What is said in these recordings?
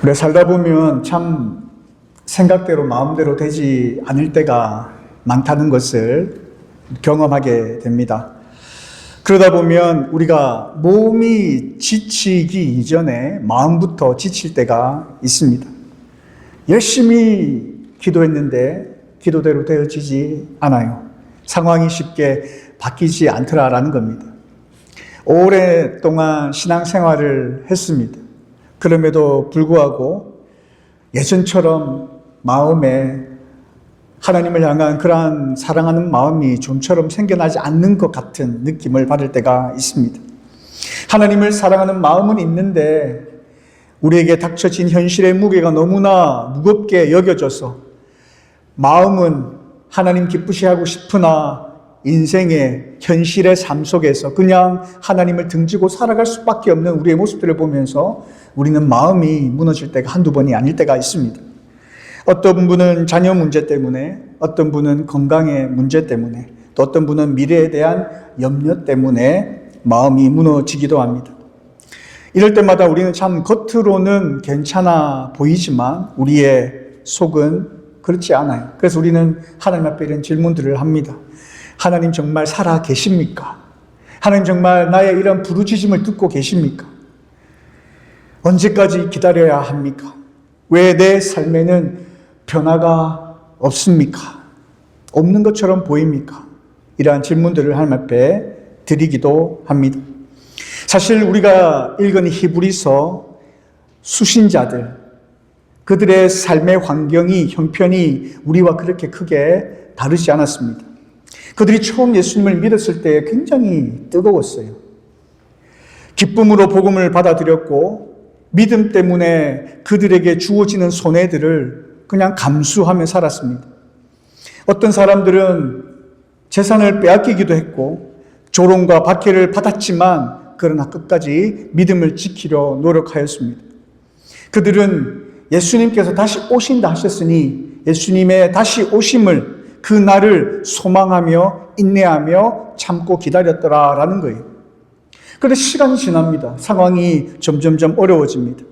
우리가 살다 보면 참 생각대로 마음대로 되지 않을 때가 많다는 것을 경험하게 됩니다. 그러다 보면 우리가 몸이 지치기 이전에 마음부터 지칠 때가 있습니다. 열심히 기도했는데 기도대로 되어지지 않아요. 상황이 쉽게 바뀌지 않더라라는 겁니다. 오랫동안 신앙생활을 했습니다. 그럼에도 불구하고 예전처럼 마음에 하나님을 향한 그러한 사랑하는 마음이 좀처럼 생겨나지 않는 것 같은 느낌을 받을 때가 있습니다. 하나님을 사랑하는 마음은 있는데 우리에게 닥쳐진 현실의 무게가 너무나 무겁게 여겨져서 마음은 하나님 기쁘시하고 싶으나 인생의 현실의 삶 속에서 그냥 하나님을 등지고 살아갈 수밖에 없는 우리의 모습들을 보면서 우리는 마음이 무너질 때가 한두 번이 아닐 때가 있습니다. 어떤 분은 자녀 문제 때문에, 어떤 분은 건강의 문제 때문에, 또 어떤 분은 미래에 대한 염려 때문에 마음이 무너지기도 합니다. 이럴 때마다 우리는 참 겉으로는 괜찮아 보이지만 우리의 속은 그렇지 않아요. 그래서 우리는 하나님 앞에 이런 질문들을 합니다. 하나님 정말 살아 계십니까? 하나님 정말 나의 이런 부르짖음을 듣고 계십니까? 언제까지 기다려야 합니까? 왜 내 삶에는 변화가 없습니까? 없는 것처럼 보입니까? 이러한 질문들을 하나님 앞에 드리기도 합니다. 사실 우리가 읽은 히브리서 수신자들, 그들의 삶의 환경이, 형편이 우리와 그렇게 크게 다르지 않았습니다. 그들이 처음 예수님을 믿었을 때 굉장히 뜨거웠어요. 기쁨으로 복음을 받아들였고 믿음 때문에 그들에게 주어지는 손해들을 그냥 감수하며 살았습니다. 어떤 사람들은 재산을 빼앗기기도 했고 조롱과 박해를 받았지만 그러나 끝까지 믿음을 지키려 노력하였습니다. 그들은 예수님께서 다시 오신다 하셨으니 예수님의 다시 오심을 그 날을 소망하며 인내하며 참고 기다렸더라라는 거예요. 그런데 시간이 지납니다. 상황이 점점점 어려워집니다.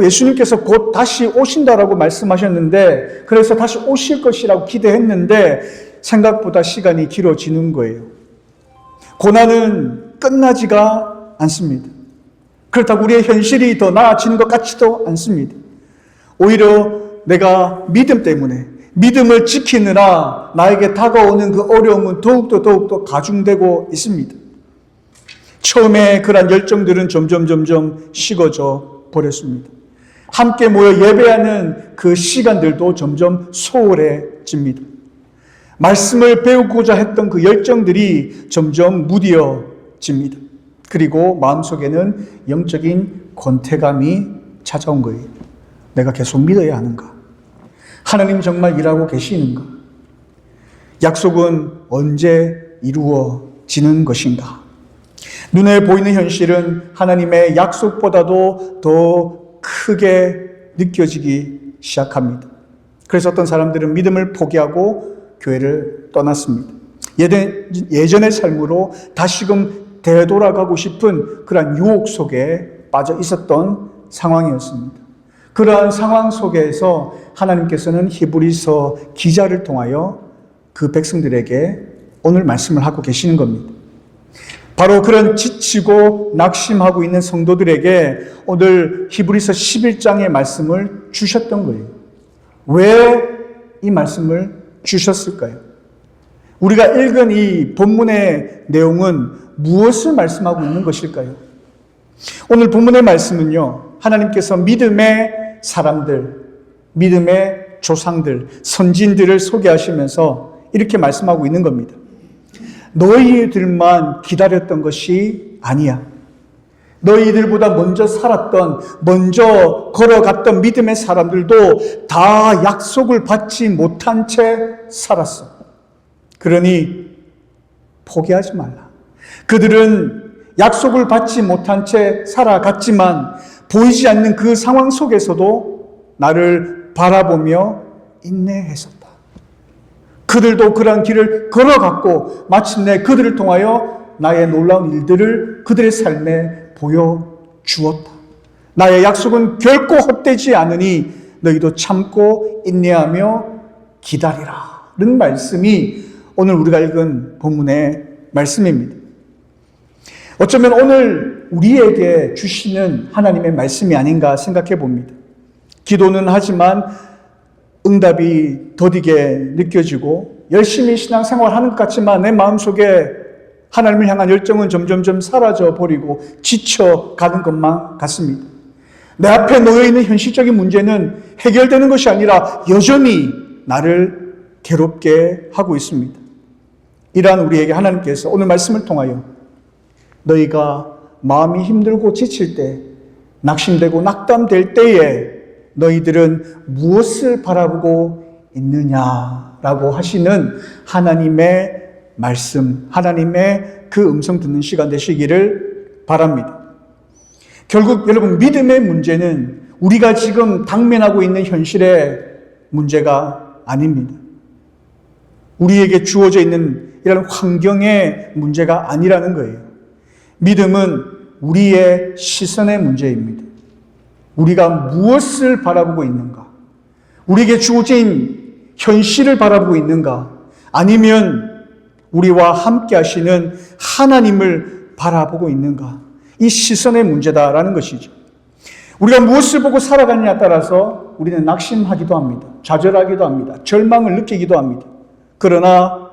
예수님께서 곧 다시 오신다라고 말씀하셨는데 그래서 다시 오실 것이라고 기대했는데 생각보다 시간이 길어지는 거예요. 고난은 끝나지가 않습니다. 그렇다고 우리의 현실이 더 나아지는 것 같지도 않습니다. 오히려 내가 믿음 때문에 믿음을 지키느라 나에게 다가오는 그 어려움은 더욱더 가중되고 있습니다. 처음에 그런 열정들은 점점 식어져 버렸습니다. 함께 모여 예배하는 그 시간들도 점점 소홀해집니다. 말씀을 배우고자 했던 그 열정들이 점점 무뎌집니다. 그리고 마음속에는 영적인 권태감이 찾아온 거예요. 내가 계속 믿어야 하는가? 하나님 정말 일하고 계시는가? 약속은 언제 이루어지는 것인가? 눈에 보이는 현실은 하나님의 약속보다도 더 크게 느껴지기 시작합니다. 그래서 어떤 사람들은 믿음을 포기하고 교회를 떠났습니다. 예전의 삶으로 다시금 되돌아가고 싶은 그런 유혹 속에 빠져 있었던 상황이었습니다. 그러한 상황 속에서 하나님께서는 히브리서 기자를 통하여 그 백성들에게 오늘 말씀을 하고 계시는 겁니다. 바로 그런 지치고 낙심하고 있는 성도들에게 오늘 히브리서 11장의 말씀을 주셨던 거예요. 왜 이 말씀을 주셨을까요? 우리가 읽은 이 본문의 내용은 무엇을 말씀하고 있는 것일까요? 오늘 본문의 말씀은요, 하나님께서 믿음의 사람들, 믿음의 조상들, 선진들을 소개하시면서 이렇게 말씀하고 있는 겁니다. 너희들만 기다렸던 것이 아니야. 너희들보다 먼저 살았던, 먼저 걸어갔던 믿음의 사람들도 다 약속을 받지 못한 채 살았어. 그러니 포기하지 말라. 그들은 약속을 받지 못한 채 살아갔지만 보이지 않는 그 상황 속에서도 나를 바라보며 인내했었다. 그들도 그런 길을 걸어갔고 마침내 그들을 통하여 나의 놀라운 일들을 그들의 삶에 보여주었다. 나의 약속은 결코 헛되지 않으니 너희도 참고 인내하며 기다리라. 이런 말씀이 오늘 우리가 읽은 본문의 말씀입니다. 어쩌면 오늘 우리에게 주시는 하나님의 말씀이 아닌가 생각해 봅니다. 기도는 하지만 응답이 더디게 느껴지고 열심히 신앙생활 하는 것 같지만 내 마음속에 하나님을 향한 열정은 점점점 사라져 버리고 지쳐가는 것만 같습니다. 내 앞에 놓여있는 현실적인 문제는 해결되는 것이 아니라 여전히 나를 괴롭게 하고 있습니다. 이러한 우리에게 하나님께서 오늘 말씀을 통하여 너희가 마음이 힘들고 지칠 때, 낙심되고 낙담될 때에 너희들은 무엇을 바라보고 있느냐라고 하시는 하나님의 말씀, 하나님의 그 음성 듣는 시간 되시기를 바랍니다. 결국 여러분, 믿음의 문제는 우리가 지금 당면하고 있는 현실의 문제가 아닙니다. 우리에게 주어져 있는 이런 환경의 문제가 아니라는 거예요. 믿음은 우리의 시선의 문제입니다. 우리가 무엇을 바라보고 있는가? 우리에게 주어진 현실을 바라보고 있는가? 아니면 우리와 함께 하시는 하나님을 바라보고 있는가? 이 시선의 문제다라는 것이죠. 우리가 무엇을 보고 살아가느냐에 따라서 우리는 낙심하기도 합니다. 좌절하기도 합니다. 절망을 느끼기도 합니다. 그러나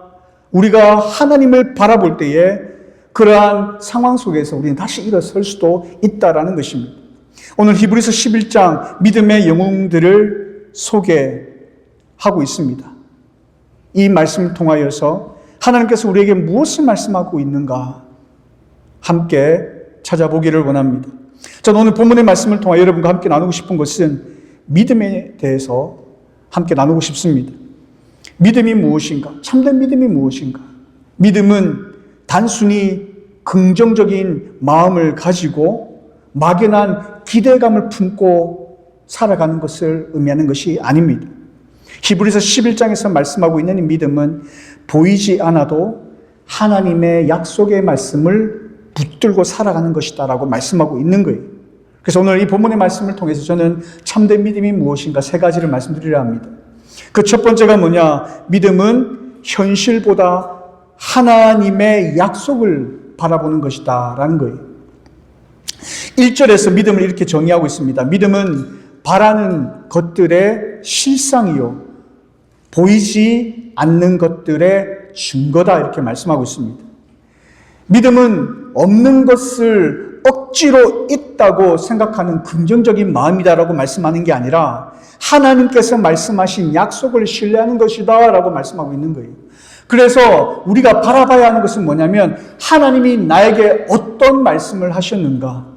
우리가 하나님을 바라볼 때에 그러한 상황 속에서 우리는 다시 일어설 수도 있다라는 것입니다. 오늘 히브리서 11장 믿음의 영웅들을 소개하고 있습니다. 이 말씀을 통하여서 하나님께서 우리에게 무엇을 말씀하고 있는가 함께 찾아보기를 원합니다. 저는 오늘 본문의 말씀을 통하여 여러분과 함께 나누고 싶은 것은 믿음에 대해서 함께 나누고 싶습니다. 믿음이 무엇인가? 참된 믿음이 무엇인가? 믿음은 단순히 긍정적인 마음을 가지고 막연한 기대감을 품고 살아가는 것을 의미하는 것이 아닙니다. 히브리서 11장에서 말씀하고 있는 이 믿음은 보이지 않아도 하나님의 약속의 말씀을 붙들고 살아가는 것이다라고 말씀하고 있는 거예요. 그래서 오늘 이 본문의 말씀을 통해서 저는 참된 믿음이 무엇인가 세 가지를 말씀드리려 합니다. 그 첫 번째가 뭐냐? 믿음은 현실보다 하나님의 약속을 바라보는 것이다 라는 거예요. 1절에서 믿음을 이렇게 정의하고 있습니다. 믿음은 바라는 것들의 실상이요 보이지 않는 것들의 증거다 이렇게 말씀하고 있습니다. 믿음은 없는 것을 억지로 있다고 생각하는 긍정적인 마음이다라고 말씀하는 게 아니라 하나님께서 말씀하신 약속을 신뢰하는 것이다 라고 말씀하고 있는 거예요. 그래서 우리가 바라봐야 하는 것은 뭐냐면 하나님이 나에게 어떤 말씀을 하셨는가,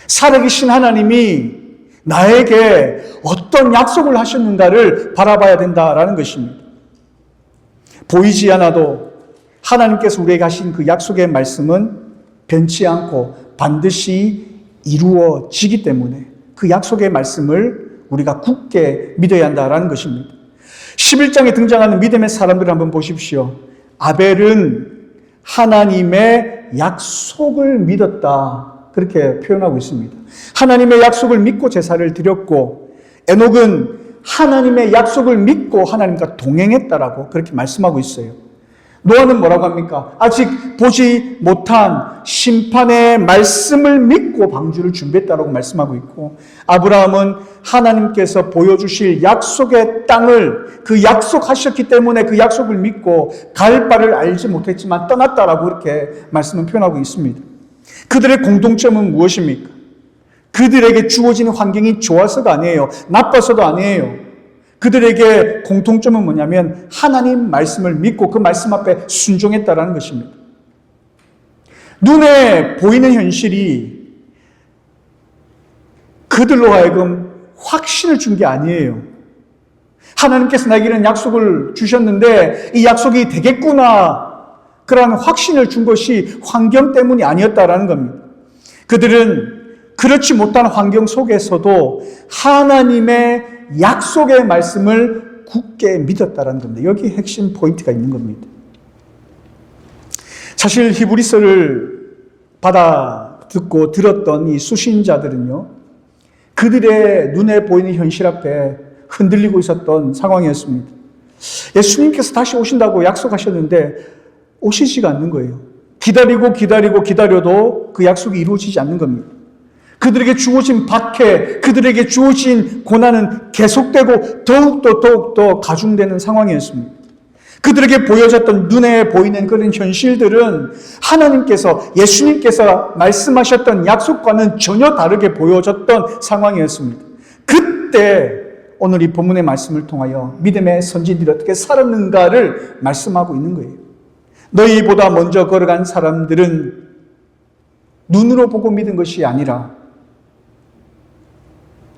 살아계신 하나님이 나에게 어떤 약속을 하셨는가를 바라봐야 된다라는 것입니다. 보이지 않아도 하나님께서 우리에게 하신 그 약속의 말씀은 변치 않고 반드시 이루어지기 때문에 그 약속의 말씀을 우리가 굳게 믿어야 한다라는 것입니다. 11장에 등장하는 믿음의 사람들을 한번 보십시오. 아벨은 하나님의 약속을 믿었다. 그렇게 표현하고 있습니다. 하나님의 약속을 믿고 제사를 드렸고, 에녹은 하나님의 약속을 믿고 하나님과 동행했다라고 그렇게 말씀하고 있어요. 노아는 뭐라고 합니까? 아직 보지 못한 심판의 말씀을 믿고 방주를 준비했다라고 말씀하고 있고, 아브라함은 하나님께서 보여주실 약속의 땅을 그 약속하셨기 때문에 그 약속을 믿고 갈 바를 알지 못했지만 떠났다라고 그렇게 말씀을 표현하고 있습니다. 그들의 공통점은 무엇입니까? 그들에게 주어지는 환경이 좋아서가 아니에요. 나빠서도 아니에요. 그들에게 공통점은 뭐냐면 하나님 말씀을 믿고 그 말씀 앞에 순종했다라는 것입니다. 눈에 보이는 현실이 그들로 하여금 확신을 준 게 아니에요. 하나님께서 나에게는 약속을 주셨는데 이 약속이 되겠구나, 그러한 확신을 준 것이 환경 때문이 아니었다라는 겁니다. 그들은 그렇지 못한 환경 속에서도 하나님의 약속의 말씀을 굳게 믿었다라는 겁니다. 여기 핵심 포인트가 있는 겁니다. 사실 히브리서를 받아 듣고 들었던 이 수신자들은요, 그들의 눈에 보이는 현실 앞에 흔들리고 있었던 상황이었습니다. 예수님께서 다시 오신다고 약속하셨는데 오시지가 않는 거예요. 기다려도 그 약속이 이루어지지 않는 겁니다. 그들에게 주어진 박해, 그들에게 주어진 고난은 계속되고 더욱더 가중되는 상황이었습니다. 그들에게 보여졌던 눈에 보이는 그런 현실들은 하나님께서, 예수님께서 말씀하셨던 약속과는 전혀 다르게 보여졌던 상황이었습니다. 그때 오늘 이 본문의 말씀을 통하여 믿음의 선진들이 어떻게 살았는가를 말씀하고 있는 거예요. 너희보다 먼저 걸어간 사람들은 눈으로 보고 믿은 것이 아니라,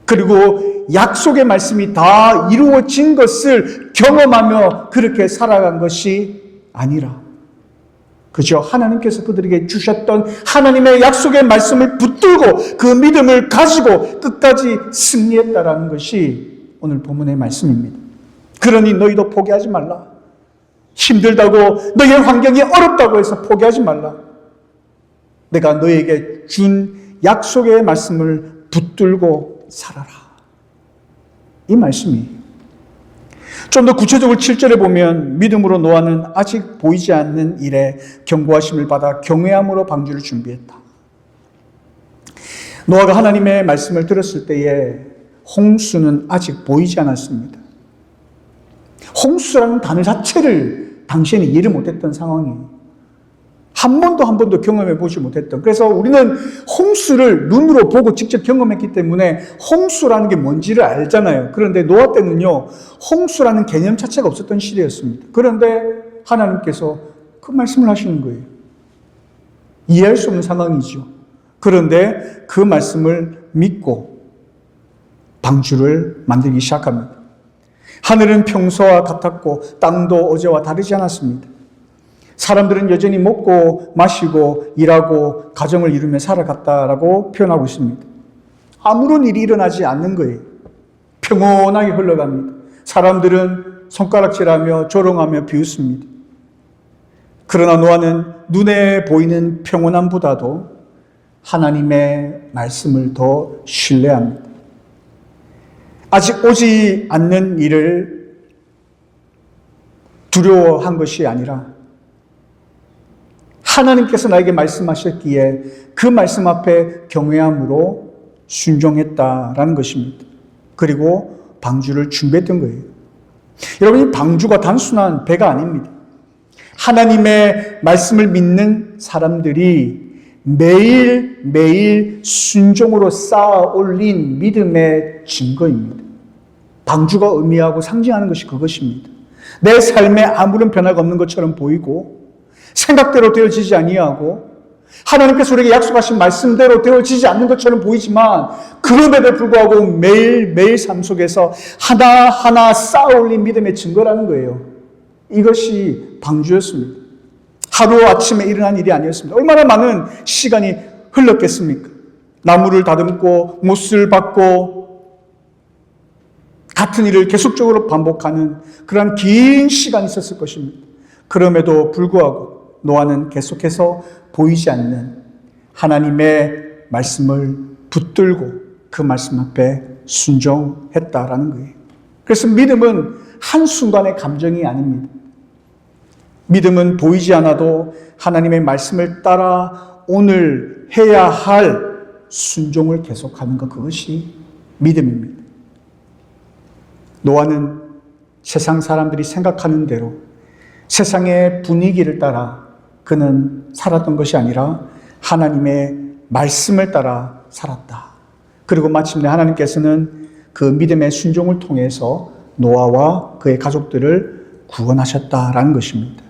그리고 약속의 말씀이 다 이루어진 것을 경험하며 그렇게 살아간 것이 아니라, 그죠? 하나님께서 그들에게 주셨던 하나님의 약속의 말씀을 붙들고 그 믿음을 가지고 끝까지 승리했다라는 것이 오늘 본문의 말씀입니다. 그러니 너희도 포기하지 말라. 힘들다고, 너희의 환경이 어렵다고 해서 포기하지 말라. 내가 너희에게 준 약속의 말씀을 붙들고 살아라. 이 말씀이. 좀 더 구체적으로 7절에 보면 믿음으로 노아는 아직 보이지 않는 일에 경고하심을 받아 경외함으로 방주를 준비했다. 노아가 하나님의 말씀을 들었을 때에 홍수는 아직 보이지 않았습니다. 홍수라는 단어 자체를 당시에는 이해를 못했던 상황이에요. 한 번도 경험해 보지 못했던. 그래서 우리는 홍수를 눈으로 보고 직접 경험했기 때문에 홍수라는 게 뭔지를 알잖아요. 그런데 노아 때는요, 홍수라는 개념 자체가 없었던 시대였습니다. 그런데 하나님께서 그 말씀을 하시는 거예요. 이해할 수 없는 상황이죠. 그런데 그 말씀을 믿고 방주를 만들기 시작합니다. 하늘은 평소와 같았고 땅도 어제와 다르지 않았습니다. 사람들은 여전히 먹고 마시고 일하고 가정을 이루며 살아갔다라고 표현하고 있습니다. 아무런 일이 일어나지 않는 거예요. 평온하게 흘러갑니다. 사람들은 손가락질하며 조롱하며 비웃습니다. 그러나 노아는 눈에 보이는 평온함보다도 하나님의 말씀을 더 신뢰합니다. 아직 오지 않는 일을 두려워한 것이 아니라 하나님께서 나에게 말씀하셨기에 그 말씀 앞에 경외함으로 순종했다라는 것입니다. 그리고 방주를 준비했던 거예요. 여러분, 이 방주가 단순한 배가 아닙니다. 하나님의 말씀을 믿는 사람들이 매일매일 순종으로 쌓아 올린 믿음의 증거입니다. 방주가 의미하고 상징하는 것이 그것입니다. 내 삶에 아무런 변화가 없는 것처럼 보이고 생각대로 되어지지 아니하고 하나님께서 우리에게 약속하신 말씀대로 되어지지 않는 것처럼 보이지만 그럼에도 불구하고 매일매일 삶 속에서 하나하나 쌓아올린 믿음의 증거라는 거예요. 이것이 방주였습니다. 하루아침에 일어난 일이 아니었습니다. 얼마나 많은 시간이 흘렀겠습니까? 나무를 다듬고 못을 받고 같은 일을 계속적으로 반복하는 그런 긴 시간이 있었을 것입니다. 그럼에도 불구하고 노아는 계속해서 보이지 않는 하나님의 말씀을 붙들고 그 말씀 앞에 순종했다라는 거예요. 그래서 믿음은 한순간의 감정이 아닙니다. 믿음은 보이지 않아도 하나님의 말씀을 따라 오늘 해야 할 순종을 계속하는 것, 그것이 믿음입니다. 노아는 세상 사람들이 생각하는 대로 세상의 분위기를 따라 그는 살았던 것이 아니라 하나님의 말씀을 따라 살았다. 그리고 마침내 하나님께서는 그 믿음의 순종을 통해서 노아와 그의 가족들을 구원하셨다라는 것입니다.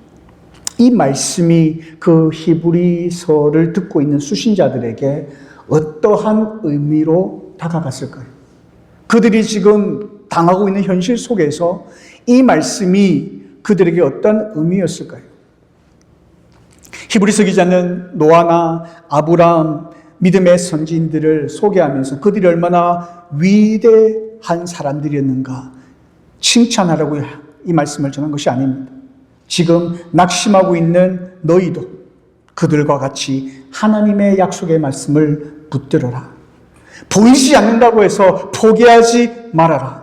이 말씀이 그 히브리서를 듣고 있는 수신자들에게 어떠한 의미로 다가갔을까요? 그들이 지금 당하고 있는 현실 속에서 이 말씀이 그들에게 어떤 의미였을까요? 히브리서 기자는 노아나 아브라함, 믿음의 선지인들을 소개하면서 그들이 얼마나 위대한 사람들이었는가 칭찬하라고 이 말씀을 전한 것이 아닙니다. 지금 낙심하고 있는 너희도 그들과 같이 하나님의 약속의 말씀을 붙들어라. 보이지 않는다고 해서 포기하지 말아라.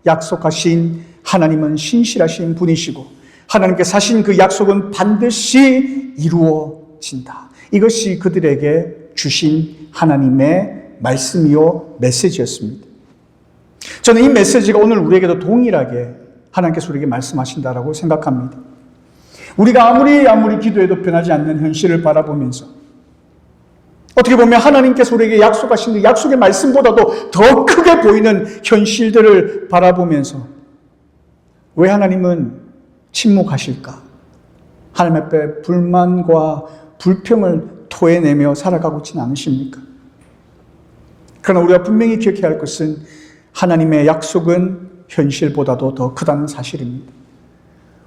약속하신 하나님은 신실하신 분이시고 하나님께서 하신 그 약속은 반드시 이루어진다. 이것이 그들에게 주신 하나님의 말씀이요 메시지였습니다. 저는 이 메시지가 오늘 우리에게도 동일하게 하나님께서 우리에게 말씀하신다라고 생각합니다. 우리가 아무리 기도해도 변하지 않는 현실을 바라보면서 어떻게 보면 하나님께서 우리에게 약속하신 그 약속의 말씀보다도 더 크게 보이는 현실들을 바라보면서 왜 하나님은 침묵하실까? 하나님 앞에 불만과 불평을 토해내며 살아가고 있지는 않으십니까? 그러나 우리가 분명히 기억해야 할 것은 하나님의 약속은 현실보다도 더 크다는 사실입니다.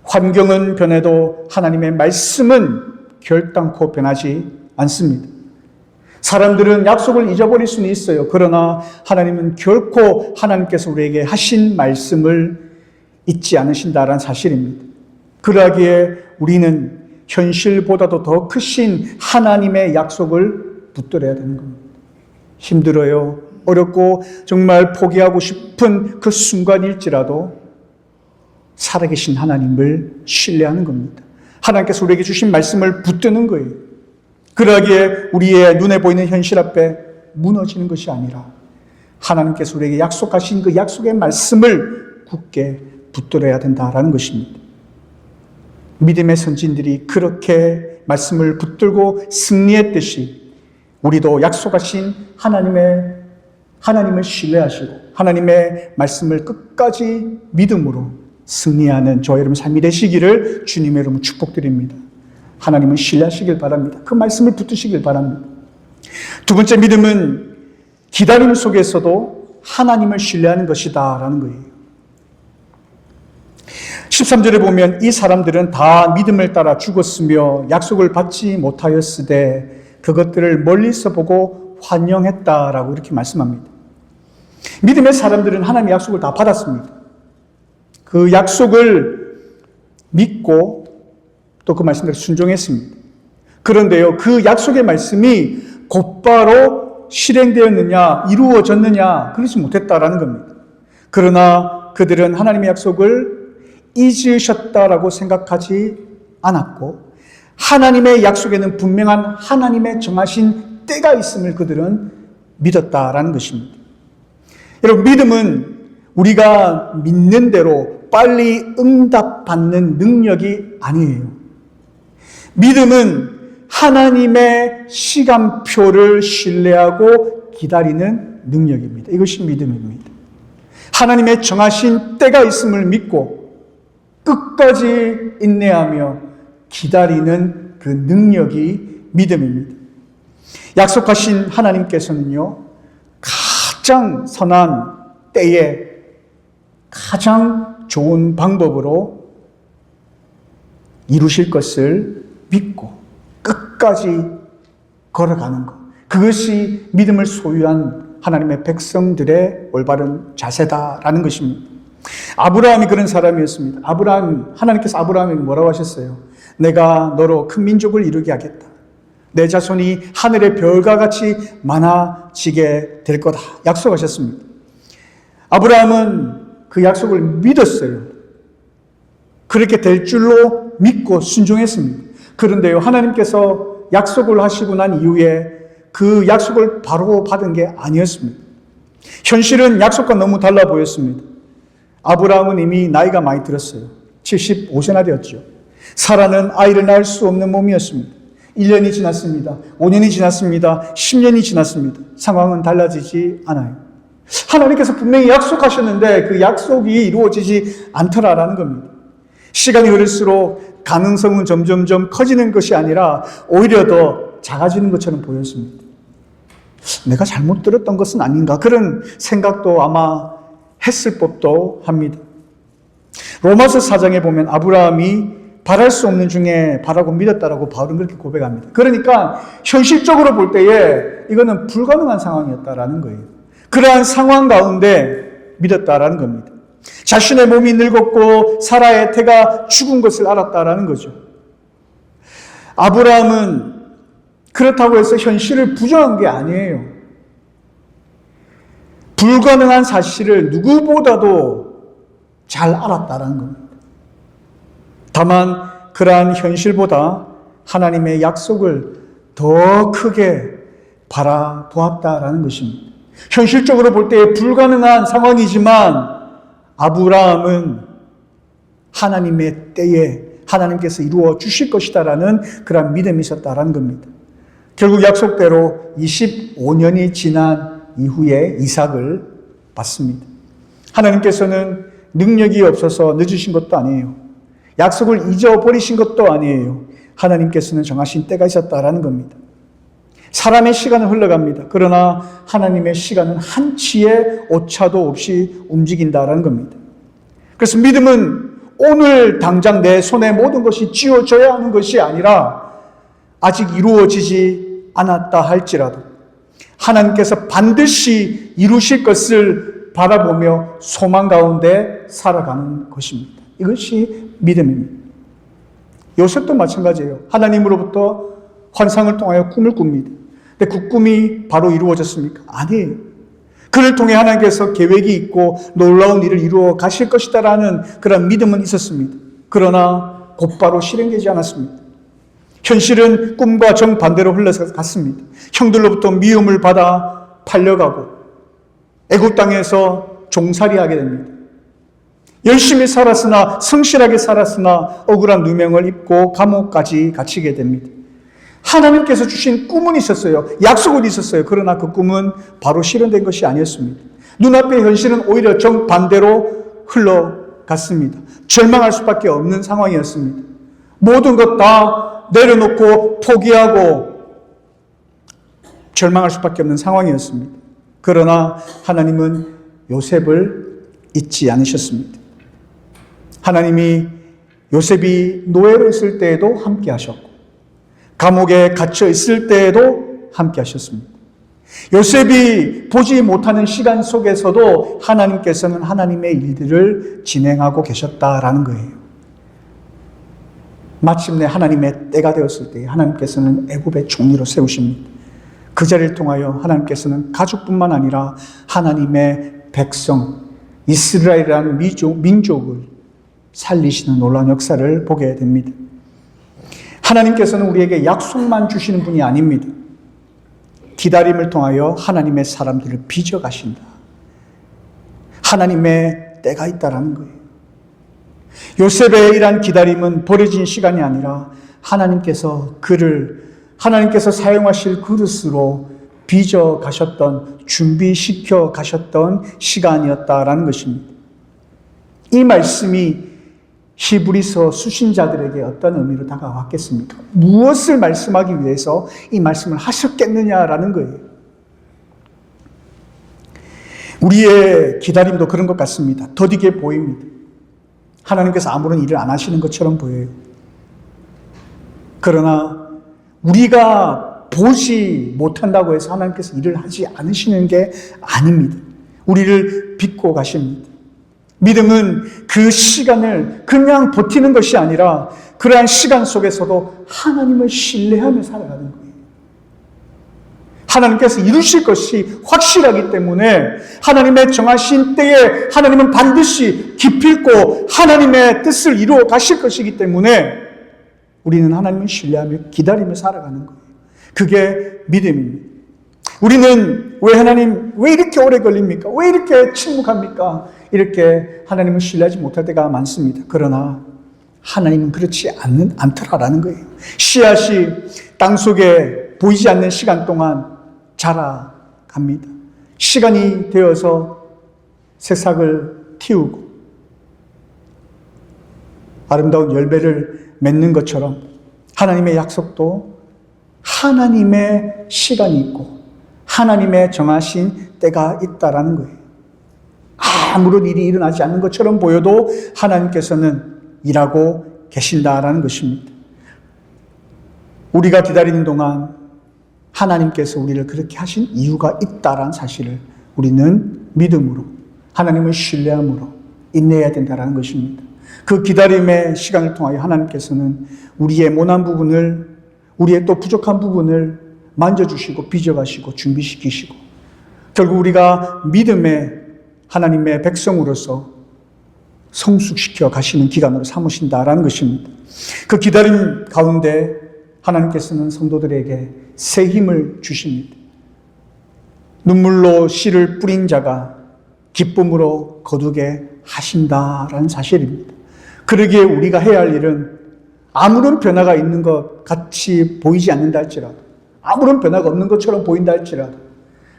환경은 변해도 하나님의 말씀은 결단코 변하지 않습니다. 사람들은 약속을 잊어버릴 수는 있어요. 그러나 하나님은 결코 하나님께서 우리에게 하신 말씀을 잊지 않으신다는 사실입니다. 그러기에 우리는 현실보다도 더 크신 하나님의 약속을 붙들어야 되는 겁니다. 힘들어요. 어렵고 정말 포기하고 싶은 그 순간일지라도 살아계신 하나님을 신뢰하는 겁니다. 하나님께서 우리에게 주신 말씀을 붙드는 거예요. 그러기에 우리의 눈에 보이는 현실 앞에 무너지는 것이 아니라 하나님께서 우리에게 약속하신 그 약속의 말씀을 굳게 붙들어야 된다라는 것입니다. 믿음의 선진들이 그렇게 말씀을 붙들고 승리했듯이 우리도 약속하신 하나님을 신뢰하시고 하나님의 말씀을 끝까지 믿음으로 승리하는 저와 여러분 삶이 되시기를 주님의 이름으로 축복드립니다. 하나님을 신뢰하시길 바랍니다. 그 말씀을 붙드시길 바랍니다. 두 번째 믿음은 기다림 속에서도 하나님을 신뢰하는 것이다 라는 거예요. 13절에 보면 이 사람들은 다 믿음을 따라 죽었으며 약속을 받지 못하였으되 그것들을 멀리서 보고 환영했다라고 이렇게 말씀합니다. 믿음의 사람들은 하나님의 약속을 다 받았습니다. 그 약속을 믿고 또 그 말씀대로 순종했습니다. 그런데요, 그 약속의 말씀이 곧바로 실행되었느냐, 이루어졌느냐, 그러지 못했다라는 겁니다. 그러나 그들은 하나님의 약속을 잊으셨다라고 생각하지 않았고, 하나님의 약속에는 분명한 하나님의 정하신 때가 있음을 그들은 믿었다라는 것입니다. 여러분, 믿음은 우리가 믿는 대로 빨리 응답받는 능력이 아니에요. 믿음은 하나님의 시간표를 신뢰하고 기다리는 능력입니다. 이것이 믿음입니다. 하나님의 정하신 때가 있음을 믿고 끝까지 인내하며 기다리는 그 능력이 믿음입니다. 약속하신 하나님께서는요, 가장 선한 때에 가장 좋은 방법으로 이루실 것을 믿고 끝까지 걸어가는 것. 그것이 믿음을 소유한 하나님의 백성들의 올바른 자세다라는 것입니다. 아브라함이 그런 사람이었습니다. 하나님께서 아브라함에게 뭐라고 하셨어요? 내가 너로 큰 민족을 이루게 하겠다. 내 자손이 하늘의 별과 같이 많아지게 될 거다. 약속하셨습니다. 아브라함은 그 약속을 믿었어요. 그렇게 될 줄로 믿고 순종했습니다. 그런데요, 하나님께서 약속을 하시고 난 이후에 그 약속을 바로 받은 게 아니었습니다. 현실은 약속과 너무 달라 보였습니다. 아브라함은 이미 나이가 많이 들었어요. 75세나 되었죠. 사라는 아이를 낳을 수 없는 몸이었습니다. 1년이 지났습니다. 5년이 지났습니다. 10년이 지났습니다. 상황은 달라지지 않아요. 하나님께서 분명히 약속하셨는데 그 약속이 이루어지지 않더라라는 겁니다. 시간이 흐를수록 가능성은 점점점 커지는 것이 아니라 오히려 더 작아지는 것처럼 보였습니다. 내가 잘못 들었던 것은 아닌가, 그런 생각도 아마 했을 법도 합니다. 로마서 4장에 보면 아브라함이 바랄 수 없는 중에 바라고 믿었다라고 바울은 그렇게 고백합니다. 그러니까 현실적으로 볼 때에 이거는 불가능한 상황이었다라는 거예요. 그러한 상황 가운데 믿었다라는 겁니다. 자신의 몸이 늙었고 사라의 태가 죽은 것을 알았다라는 거죠. 아브라함은 그렇다고 해서 현실을 부정한 게 아니에요. 불가능한 사실을 누구보다도 잘 알았다라는 겁니다. 다만 그러한 현실보다 하나님의 약속을 더 크게 바라보았다라는 것입니다. 현실적으로 볼 때 불가능한 상황이지만 아브라함은 하나님의 때에 하나님께서 이루어 주실 것이다라는 그런 믿음이 있었다라는 겁니다. 결국 약속대로 25년이 지난 이후에 이삭을 받습니다. 하나님께서는 능력이 없어서 늦으신 것도 아니에요. 약속을 잊어버리신 것도 아니에요. 하나님께서는 정하신 때가 있었다라는 겁니다. 사람의 시간은 흘러갑니다. 그러나 하나님의 시간은 한치의 오차도 없이 움직인다라는 겁니다. 그래서 믿음은 오늘 당장 내 손에 모든 것이 쥐어져야 하는 것이 아니라 아직 이루어지지 않았다 할지라도 하나님께서 반드시 이루실 것을 바라보며 소망 가운데 살아가는 것입니다. 이것이 믿음입니다. 요셉도 마찬가지예요. 하나님으로부터 환상을 통하여 꿈을 꿉니다. 근데 그 꿈이 바로 이루어졌습니까? 아니에요. 그를 통해 하나님께서 계획이 있고 놀라운 일을 이루어 가실 것이다라는 그런 믿음은 있었습니다. 그러나 곧바로 실행되지 않았습니다. 현실은 꿈과 정반대로 흘러갔습니다. 형들로부터 미움을 받아 팔려가고 애굽 땅에서 종살이하게 됩니다. 열심히 살았으나 성실하게 살았으나 억울한 누명을 입고 감옥까지 갇히게 됩니다. 하나님께서 주신 꿈은 있었어요. 약속은 있었어요. 그러나 그 꿈은 바로 실현된 것이 아니었습니다. 눈앞의 현실은 오히려 정반대로 흘러갔습니다. 절망할 수밖에 없는 상황이었습니다. 모든 것 다 내려놓고 포기하고 절망할 수밖에 없는 상황이었습니다. 그러나 하나님은 요셉을 잊지 않으셨습니다. 하나님이 요셉이 노예로 있을 때에도 함께 하셨고 감옥에 갇혀 있을 때에도 함께 하셨습니다. 요셉이 보지 못하는 시간 속에서도 하나님께서는 하나님의 일들을 진행하고 계셨다라는 거예요. 마침내 하나님의 때가 되었을 때 하나님께서는 애굽의 총리로 세우십니다. 그 자리를 통하여 하나님께서는 가족뿐만 아니라 하나님의 백성 이스라엘이라는 민족을 살리시는 놀라운 역사를 보게 됩니다. 하나님께서는 우리에게 약속만 주시는 분이 아닙니다. 기다림을 통하여 하나님의 사람들을 빚어가신다. 하나님의 때가 있다라는 거예요. 요셉의 이러한 기다림은 버려진 시간이 아니라 하나님께서 하나님께서 사용하실 그릇으로 빚어가셨던, 준비시켜 가셨던 시간이었다라는 것입니다. 이 말씀이 히브리서 수신자들에게 어떤 의미로 다가왔겠습니까? 무엇을 말씀하기 위해서 이 말씀을 하셨겠느냐라는 거예요. 우리의 기다림도 그런 것 같습니다. 더디게 보입니다. 하나님께서 아무런 일을 안 하시는 것처럼 보여요. 그러나 우리가 보지 못한다고 해서 하나님께서 일을 하지 않으시는 게 아닙니다. 우리를 빚고 가십니다. 믿음은 그 시간을 그냥 버티는 것이 아니라 그러한 시간 속에서도 하나님을 신뢰하며 살아가는 거예요. 하나님께서 이루실 것이 확실하기 때문에 하나님의 정하신 때에 하나님은 반드시 기필코 하나님의 뜻을 이루어 가실 것이기 때문에 우리는 하나님을 신뢰하며 기다리며 살아가는 거예요. 그게 믿음입니다. 우리는 왜 이렇게 오래 걸립니까? 왜 이렇게 침묵합니까? 이렇게 하나님을 신뢰하지 못할 때가 많습니다. 그러나 하나님은 그렇지 않더라라는 거예요. 씨앗이 땅속에 보이지 않는 시간 동안 자라갑니다. 시간이 되어서 새싹을 틔우고 아름다운 열매를 맺는 것처럼 하나님의 약속도 하나님의 시간이 있고 하나님의 정하신 때가 있다라는 거예요. 아무런 일이 일어나지 않는 것처럼 보여도 하나님께서는 일하고 계신다라는 것입니다. 우리가 기다리는 동안 하나님께서 우리를 그렇게 하신 이유가 있다라는 사실을 우리는 믿음으로 하나님을 신뢰함으로 인내해야 된다라는 것입니다. 그 기다림의 시간을 통하여 하나님께서는 우리의 모난 부분을 우리의 또 부족한 부분을 만져주시고 빚어가시고 준비시키시고 결국 우리가 믿음의 하나님의 백성으로서 성숙시켜 가시는 기간으로 삼으신다라는 것입니다. 그 기다림 가운데 하나님께서는 성도들에게 새 힘을 주십니다. 눈물로 씨를 뿌린 자가 기쁨으로 거두게 하신다라는 사실입니다. 그러기에 우리가 해야 할 일은 아무런 변화가 있는 것 같이 보이지 않는다 할지라도, 아무런 변화가 없는 것처럼 보인다 할지라도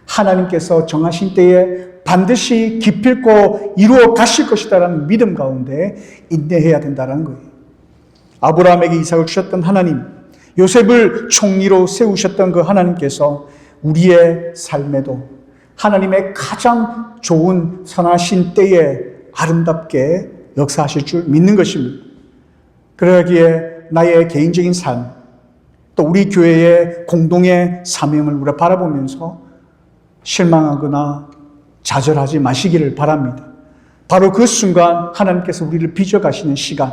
하나님께서 정하신 때에 반드시 기필코 이루어 가실 것이다라는 믿음 가운데 인내해야 된다는 거예요. 아브라함에게 이삭을 주셨던 하나님, 요셉을 총리로 세우셨던 그 하나님께서 우리의 삶에도 하나님의 가장 좋은 선하신 때에 아름답게 역사하실 줄 믿는 것입니다. 그러기에 나의 개인적인 삶, 또 우리 교회의 공동의 사명을 우리가 바라보면서 실망하거나 좌절하지 마시기를 바랍니다. 바로 그 순간 하나님께서 우리를 빚어가시는 시간,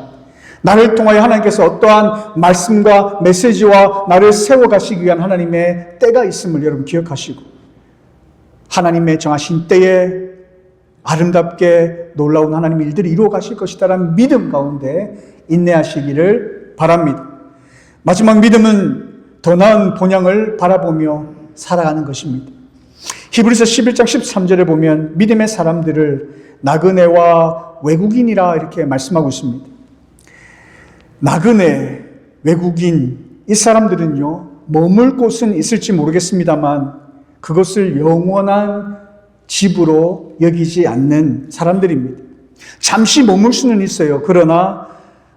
나를 통하여 하나님께서 어떠한 말씀과 메시지와 나를 세워가시기 위한 하나님의 때가 있음을 여러분 기억하시고, 하나님의 정하신 때에 아름답게 놀라운 하나님의 일들이 이루어 가실 것이다라는 믿음 가운데 인내하시기를 바랍니다. 마지막 믿음은 더 나은 본향을 바라보며 살아가는 것입니다. 히브리서 11장 13절에 보면 믿음의 사람들을 나그네와 외국인이라 이렇게 말씀하고 있습니다. 나그네, 외국인, 이 사람들은요, 머물 곳은 있을지 모르겠습니다만 그것을 영원한 집으로 여기지 않는 사람들입니다. 잠시 머물 수는 있어요. 그러나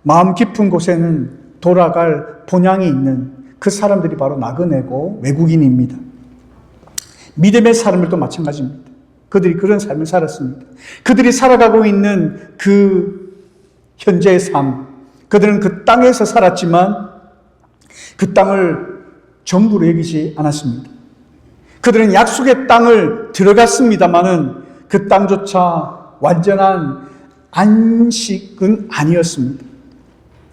마음 깊은 곳에는 돌아갈 본향이 있는 그 사람들이 바로 나그네고 외국인입니다. 믿음의 사람들도 마찬가지입니다. 그들이 그런 삶을 살았습니다. 그들이 살아가고 있는 그 현재의 삶, 그들은 그 땅에서 살았지만 그 땅을 전부로 여기지 않았습니다. 그들은 약속의 땅을 들어갔습니다마는 그 땅조차 완전한 안식은 아니었습니다.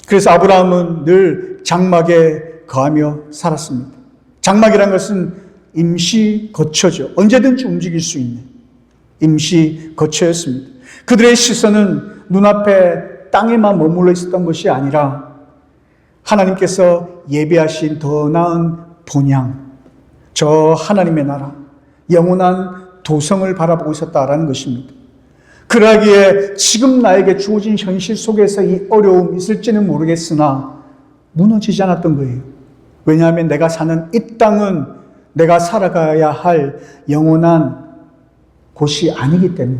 그래서 아브라함은 늘 장막에 거하며 살았습니다. 장막이라는 것은 임시 거처죠. 언제든지 움직일 수 있는 임시 거처였습니다. 그들의 시선은 눈앞에 땅에만 머물러 있었던 것이 아니라 하나님께서 예비하신 더 나은 본향, 저 하나님의 나라, 영원한 도성을 바라보고 있었다라는 것입니다. 그러기에 지금 나에게 주어진 현실 속에서 이 어려움이 있을지는 모르겠으나 무너지지 않았던 거예요. 왜냐하면 내가 사는 이 땅은 내가 살아가야 할 영원한 곳이 아니기 때문에,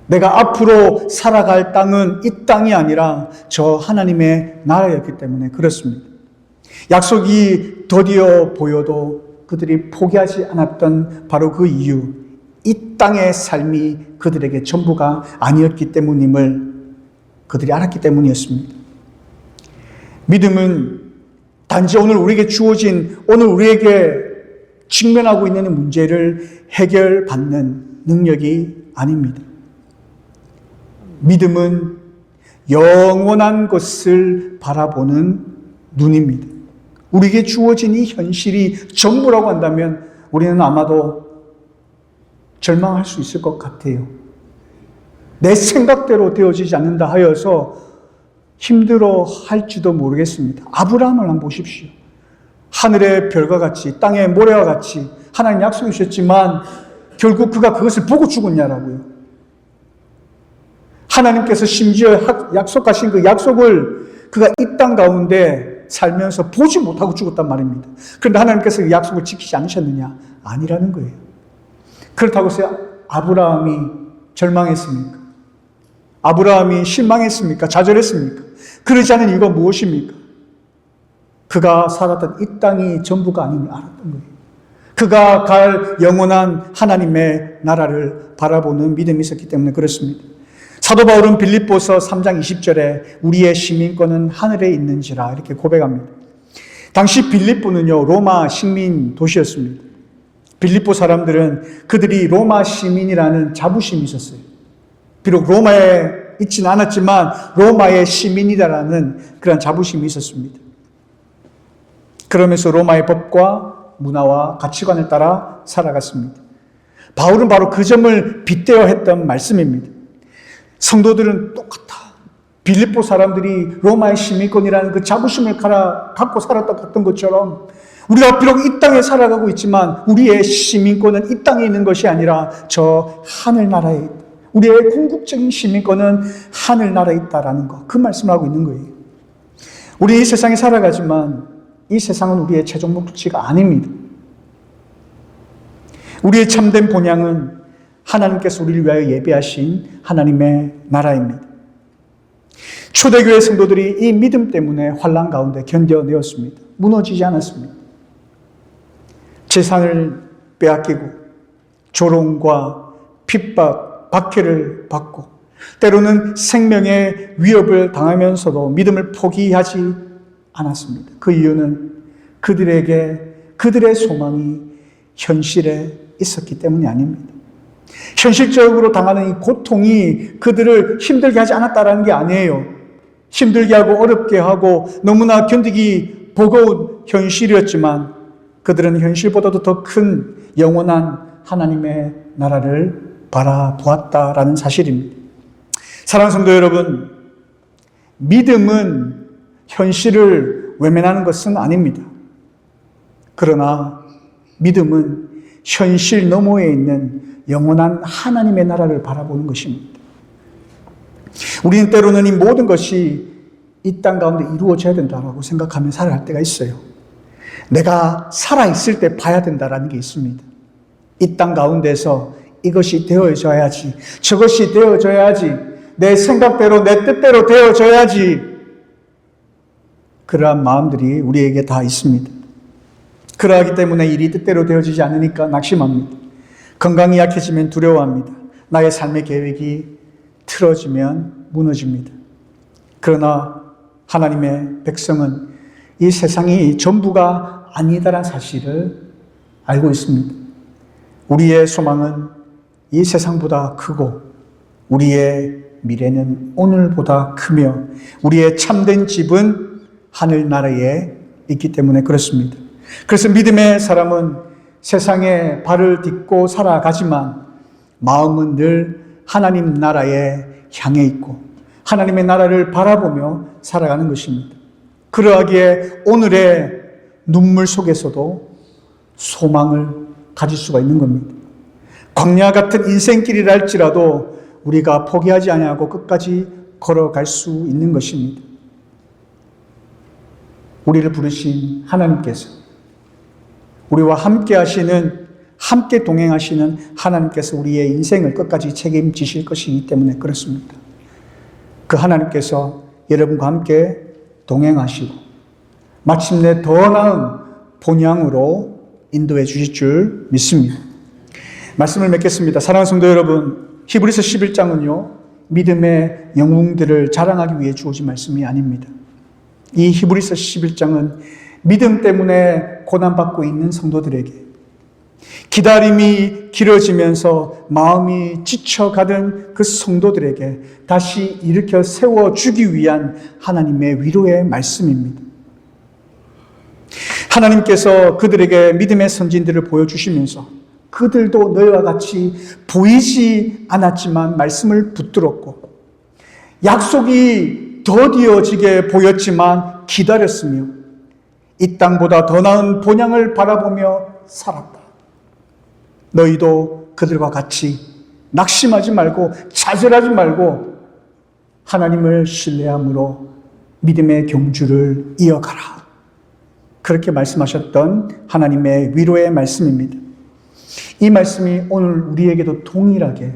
내가 앞으로 살아갈 땅은 이 땅이 아니라 저 하나님의 나라였기 때문에 그렇습니다. 약속이 더디어 보여도 그들이 포기하지 않았던 바로 그 이유, 이 땅의 삶이 그들에게 전부가 아니었기 때문임을 그들이 알았기 때문이었습니다. 믿음은 단지 오늘 우리에게 주어진, 오늘 우리에게 직면하고 있는 문제를 해결받는 능력이 아닙니다. 믿음은 영원한 것을 바라보는 눈입니다. 우리에게 주어진 이 현실이 전부라고 한다면 우리는 아마도 절망할 수 있을 것 같아요. 내 생각대로 되어지지 않는다 하여서 힘들어 할지도 모르겠습니다. 아브라함을 한번 보십시오. 하늘의 별과 같이 땅의 모래와 같이 하나님 약속해 주셨지만 결국 그가 그것을 보고 죽었냐라고요. 하나님께서 심지어 약속하신 그 약속을 그가 이 땅 가운데 살면서 보지 못하고 죽었단 말입니다. 그런데 하나님께서 그 약속을 지키지 않으셨느냐? 아니라는 거예요. 그렇다고 해서 아브라함이 절망했습니까? 아브라함이 실망했습니까? 좌절했습니까? 그러지 않은 이유가 무엇입니까? 그가 살았던 이 땅이 전부가 아님을 알았던 거예요. 그가 갈 영원한 하나님의 나라를 바라보는 믿음이 있었기 때문에 그렇습니다. 사도 바울은 빌립보서 3장 20절에 우리의 시민권은 하늘에 있는지라 이렇게 고백합니다. 당시 빌립보는요, 로마 식민 도시였습니다. 빌립보 사람들은 그들이 로마 시민이라는 자부심이 있었어요. 비록 로마에 있지는 않았지만 로마의 시민이다라는 그런 자부심이 있었습니다. 그러면서 로마의 법과 문화와 가치관을 따라 살아갔습니다. 바울은 바로 그 점을 빗대어 했던 말씀입니다. 성도들은 똑같아. 빌립보 사람들이 로마의 시민권이라는 그 자부심을 갖고 살았던 것처럼 우리가 비록 이 땅에 살아가고 있지만 우리의 시민권은 이 땅에 있는 것이 아니라 저 하늘나라에 있다. 우리의 궁극적인 시민권은 하늘나라에 있다라는 것, 그 말씀을 하고 있는 거예요. 우리 이 세상에 살아가지만 이 세상은 우리의 최종 목적지가 아닙니다. 우리의 참된 본향은 하나님께서 우리를 위하여 예비하신 하나님의 나라입니다. 초대교회 성도들이 이 믿음 때문에 환난 가운데 견뎌내었습니다. 무너지지 않았습니다. 재산을 빼앗기고 조롱과 핍박, 박해를 받고 때로는 생명의 위협을 당하면서도 믿음을 포기하지 않았습니다. 그 이유는 그들의 소망이 현실에 있었기 때문이 아닙니다. 현실적으로 당하는 이 고통이 그들을 힘들게 하지 않았다는 게 아니에요. 힘들게 하고 어렵게 하고 너무나 견디기 버거운 현실이었지만 그들은 현실보다도 더 큰 영원한 하나님의 나라를 바라보았다라는 사실입니다. 사랑하는 성도 여러분, 믿음은 현실을 외면하는 것은 아닙니다. 그러나 믿음은 현실 너머에 있는 영원한 하나님의 나라를 바라보는 것입니다. 우리는 때로는 이 모든 것이 이 땅 가운데 이루어져야 된다고 생각하며 살아갈 때가 있어요. 내가 살아있을 때 봐야 된다는 게 있습니다. 이 땅 가운데서 이것이 되어져야지, 저것이 되어져야지, 내 생각대로 내 뜻대로 되어져야지, 그러한 마음들이 우리에게 다 있습니다. 그러하기 때문에 일이 뜻대로 되어지지 않으니까 낙심합니다. 건강이 약해지면 두려워합니다. 나의 삶의 계획이 틀어지면 무너집니다. 그러나 하나님의 백성은 이 세상이 전부가 아니다라는 사실을 알고 있습니다. 우리의 소망은 이 세상보다 크고 우리의 미래는 오늘보다 크며 우리의 참된 집은 하늘나라에 있기 때문에 그렇습니다. 그래서 믿음의 사람은 세상에 발을 딛고 살아가지만 마음은 늘 하나님 나라에 향해 있고 하나님의 나라를 바라보며 살아가는 것입니다. 그러하기에 오늘의 눈물 속에서도 소망을 가질 수가 있는 겁니다. 광야 같은 인생길이라 할지라도 우리가 포기하지 아니하고 끝까지 걸어갈 수 있는 것입니다. 우리를 부르신 하나님께서, 우리와 함께 동행하시는 하나님께서 우리의 인생을 끝까지 책임지실 것이기 때문에 그렇습니다. 그 하나님께서 여러분과 함께 동행하시고 마침내 더 나은 본향으로 인도해 주실 줄 믿습니다. 말씀을 맺겠습니다. 사랑하는 성도 여러분, 히브리서 11장은요, 믿음의 영웅들을 자랑하기 위해 주어진 말씀이 아닙니다. 이 히브리서 11장은 믿음 때문에 고난받고 있는 성도들에게, 기다림이 길어지면서 마음이 지쳐가던 그 성도들에게 다시 일으켜 세워주기 위한 하나님의 위로의 말씀입니다. 하나님께서 그들에게 믿음의 선진들을 보여주시면서 그들도 너희와 같이 보이지 않았지만 말씀을 붙들었고 약속이 더디어지게 보였지만 기다렸으며 이 땅보다 더 나은 본향을 바라보며 살았다. 너희도 그들과 같이 낙심하지 말고 좌절하지 말고 하나님을 신뢰함으로 믿음의 경주를 이어가라. 그렇게 말씀하셨던 하나님의 위로의 말씀입니다. 이 말씀이 오늘 우리에게도 동일하게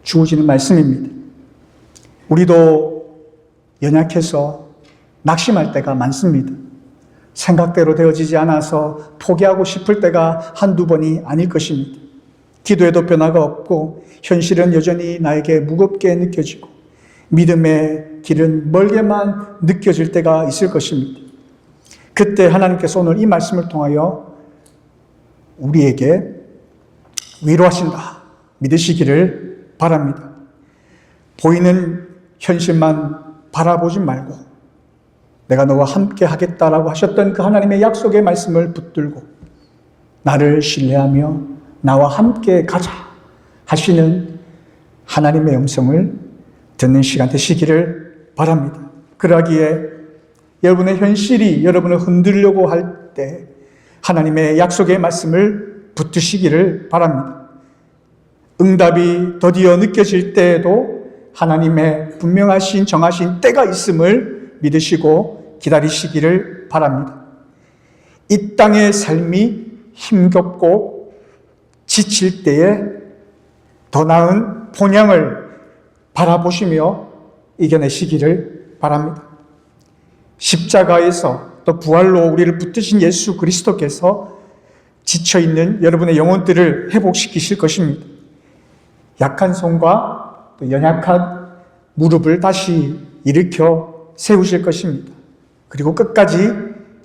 주어지는 말씀입니다. 우리도 연약해서 낙심할 때가 많습니다. 생각대로 되어지지 않아서 포기하고 싶을 때가 한두 번이 아닐 것입니다. 기도에도 변화가 없고 현실은 여전히 나에게 무겁게 느껴지고 믿음의 길은 멀게만 느껴질 때가 있을 것입니다. 그때 하나님께서 오늘 이 말씀을 통하여 우리에게 위로하신다 믿으시기를 바랍니다. 보이는 현실만 바라보지 말고 내가 너와 함께 하겠다라고 하셨던 그 하나님의 약속의 말씀을 붙들고 나를 신뢰하며 나와 함께 가자 하시는 하나님의 음성을 듣는 시간 되시기를 바랍니다. 그러기에 여러분의 현실이 여러분을 흔들려고 할 때 하나님의 약속의 말씀을 붙드시기를 바랍니다. 응답이 드디어 느껴질 때에도 하나님의 분명하신 정하신 때가 있음을 믿으시고 기다리시기를 바랍니다. 이 땅의 삶이 힘겹고 지칠 때에 더 나은 본향을 바라보시며 이겨내시기를 바랍니다. 십자가에서 또 부활로 우리를 붙드신 예수 그리스도께서 지쳐있는 여러분의 영혼들을 회복시키실 것입니다. 약한 손과 또 연약한 무릎을 다시 일으켜 세우실 것입니다. 그리고 끝까지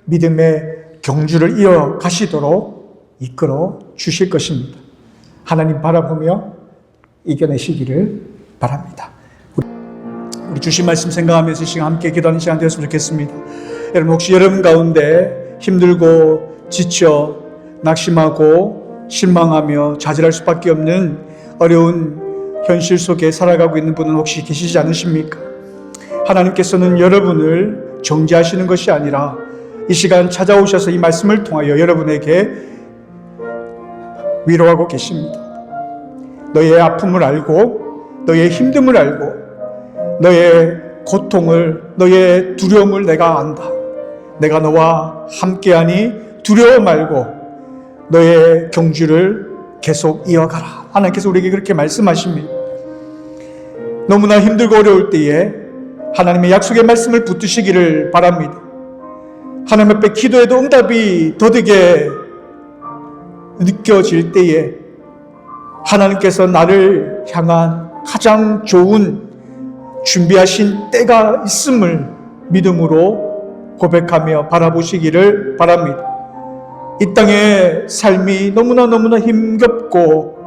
믿음의 경주를 이어가시도록 이끌어 주실 것입니다. 하나님 바라보며 이겨내시기를 바랍니다. 우리 주신 말씀 생각하면서 시간 함께 기도하는 시간 되었으면 좋겠습니다. 여러분 혹시 여러분 가운데 힘들고 지쳐 낙심하고 실망하며 좌절할 수밖에 없는 어려운 현실 속에 살아가고 있는 분은 혹시 계시지 않으십니까? 하나님께서는 여러분을 정죄하시는 것이 아니라 이 시간 찾아오셔서 이 말씀을 통하여 여러분에게 위로하고 계십니다. 너의 아픔을 알고 너의 힘듦을 알고 너의 고통을 너의 두려움을 내가 안다. 내가 너와 함께하니 두려워 말고 너의 경주를 계속 이어가라. 하나님께서 우리에게 그렇게 말씀하십니다. 너무나 힘들고 어려울 때에 하나님의 약속의 말씀을 붙드시기를 바랍니다. 하나님 앞에 기도해도 응답이 더디게 느껴질 때에 하나님께서 나를 향한 가장 좋은 준비하신 때가 있음을 믿음으로 고백하며 바라보시기를 바랍니다. 이 땅의 삶이 너무나 힘겹고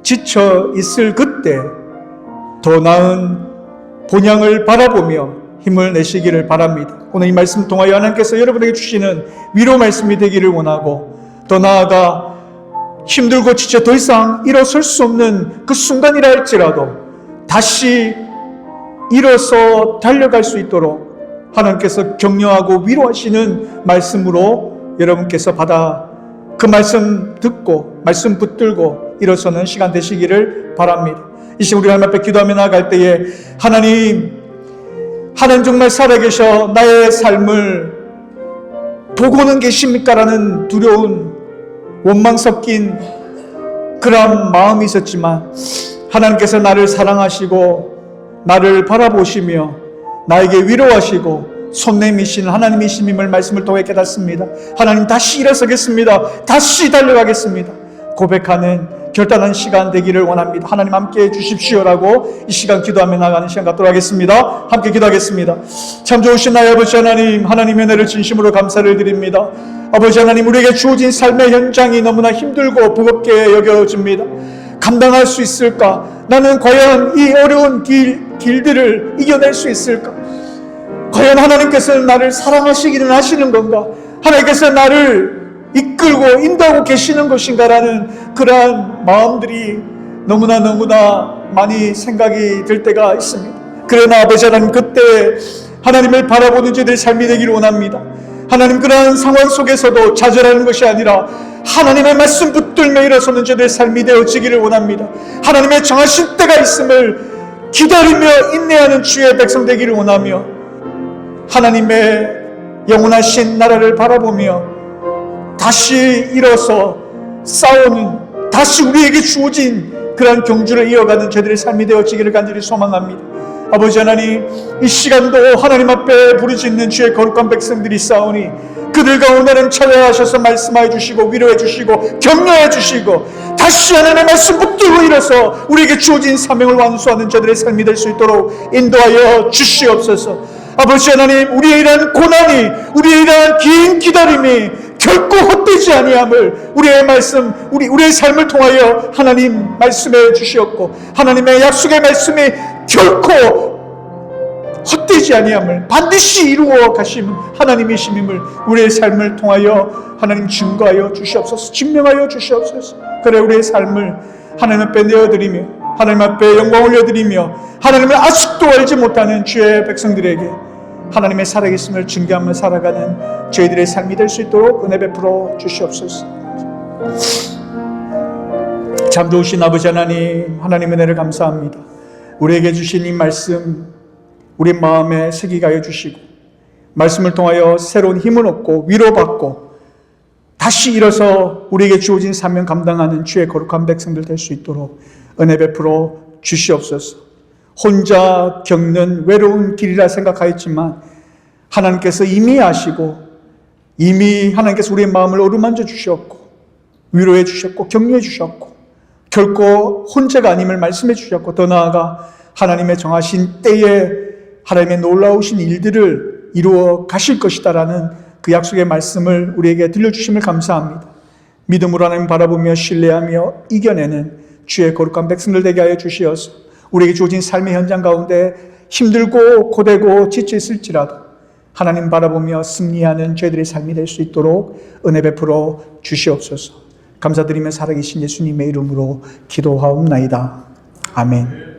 지쳐 있을 그때 더 나은 본향을 바라보며 힘을 내시기를 바랍니다. 오늘 이 말씀 통하여 하나님께서 여러분에게 주시는 위로 말씀이 되기를 원하고 더 나아가 힘들고 지쳐 더 이상 일어설 수 없는 그 순간이라 할지라도 다시 일어서 달려갈 수 있도록 하나님께서 격려하고 위로하시는 말씀으로 여러분께서 받아 그 말씀 듣고 말씀 붙들고 일어서는 시간 되시기를 바랍니다. 이 시간 우리 하나님 앞에 기도하며 나아갈 때에 하나님 정말 살아계셔 나의 삶을 보고는 계십니까? 라는 두려운 원망 섞인 그런 마음이 있었지만 하나님께서 나를 사랑하시고 나를 바라보시며 나에게 위로하시고 손 내미시는 하나님이심임을 말씀을 통해 깨닫습니다. 하나님 다시 일어서겠습니다. 다시 달려가겠습니다. 고백하는 결단한 시간 되기를 원합니다. 하나님 함께해 주십시오라고 이 시간 기도하며 나가는 시간 갖도록 하겠습니다. 함께 기도하겠습니다. 참 좋으신 나의 아버지 하나님, 하나님의 은혜를 진심으로 감사를 드립니다. 아버지 하나님, 우리에게 주어진 삶의 현장이 너무나 힘들고 무겁게 여겨집니다. 감당할 수 있을까? 나는 과연 이 어려운 길들을 이겨낼 수 있을까? 과연 하나님께서는 나를 사랑하시기는 하시는 건가? 하나님께서 나를 이끌고 인도하고 계시는 것인가라는 그러한 마음들이 너무나 많이 생각이 들 때가 있습니다. 그러나 아버지 하나님, 그때 하나님을 바라보는 저들의 삶이 되기를 원합니다. 하나님, 그러한 상황 속에서도 좌절하는 것이 아니라 하나님의 말씀 붙들며 일어서는 저들의 삶이 되어지기를 원합니다. 하나님의 정하신 때가 있음을 기다리며 인내하는 주의 백성 되기를 원하며 하나님의 영원하신 나라를 바라보며 다시 일어서 싸우는, 다시 우리에게 주어진 그러한 경주를 이어가는 저들의 삶이 되어지기를 간절히 소망합니다. 아버지 하나님, 이 시간도 하나님 앞에 부르짖는 주의 거룩한 백성들이 싸우니 그들 가운데는 찾아가셔서 말씀해 주시고 위로해 주시고 격려해 주시고 다시 하나님의 말씀 붙들고 일어서 우리에게 주어진 사명을 완수하는 저들의 삶이 될 수 있도록 인도하여 주시옵소서. 아버지 하나님, 우리의 이러한 고난이, 우리의 이러한 긴 기다림이 결코 헛되지 아니함을 우리의 말씀, 우리의 삶을 통하여 하나님 말씀해 주시었고 하나님의 약속의 말씀이 결코 헛되지 아니함을 반드시 이루어 가심 하나님의 심임을 우리의 삶을 통하여 하나님 증거하여 주시옵소서. 증명하여 주시옵소서. 그래 우리의 삶을 하나님 앞에 내어드리며 하나님 앞에 영광 올려드리며 하나님을 아직도 알지 못하는 주의 백성들에게 하나님의 살아계심을 증거하며 살아가는 저희들의 삶이 될 수 있도록 은혜 베풀어 주시옵소서. 참 좋으신 아버지 하나님, 하나님 은혜를 감사합니다. 우리에게 주신 이 말씀 우리 마음에 새기게 하여 주시고 말씀을 통하여 새로운 힘을 얻고 위로받고 다시 일어서 우리에게 주어진 사명 감당하는 주의 거룩한 백성들 될 수 있도록 은혜 베풀어 주시옵소서. 혼자 겪는 외로운 길이라 생각하였지만 하나님께서 이미 아시고 이미 하나님께서 우리의 마음을 어루만져 주셨고 위로해 주셨고 격려해 주셨고 결코 혼자가 아님을 말씀해 주셨고 더 나아가 하나님의 정하신 때에 하나님의 놀라우신 일들을 이루어 가실 것이다라는 그 약속의 말씀을 우리에게 들려주심을 감사합니다. 믿음으로 하나님 바라보며 신뢰하며 이겨내는 주의 거룩한 백성들 되게 하여 주시어서 우리에게 주어진 삶의 현장 가운데 힘들고 고되고 지쳐 있을지라도 하나님 바라보며 승리하는 저희들의 삶이 될 수 있도록 은혜 베풀어 주시옵소서. 감사드리며 살아계신 예수님의 이름으로 기도하옵나이다. 아멘.